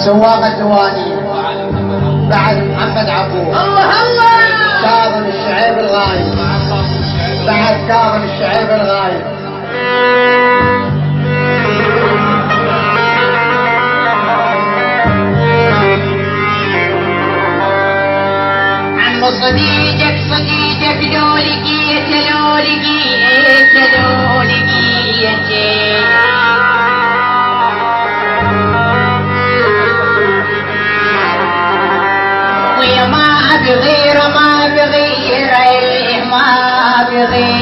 سواق الدواني بعد محمد عبود. الله الله. كاظم الشعيب الغايب بعد كاظم الشعيب الغايب. عم صديقك لولقي لولقي ويا ما بغير ما بغير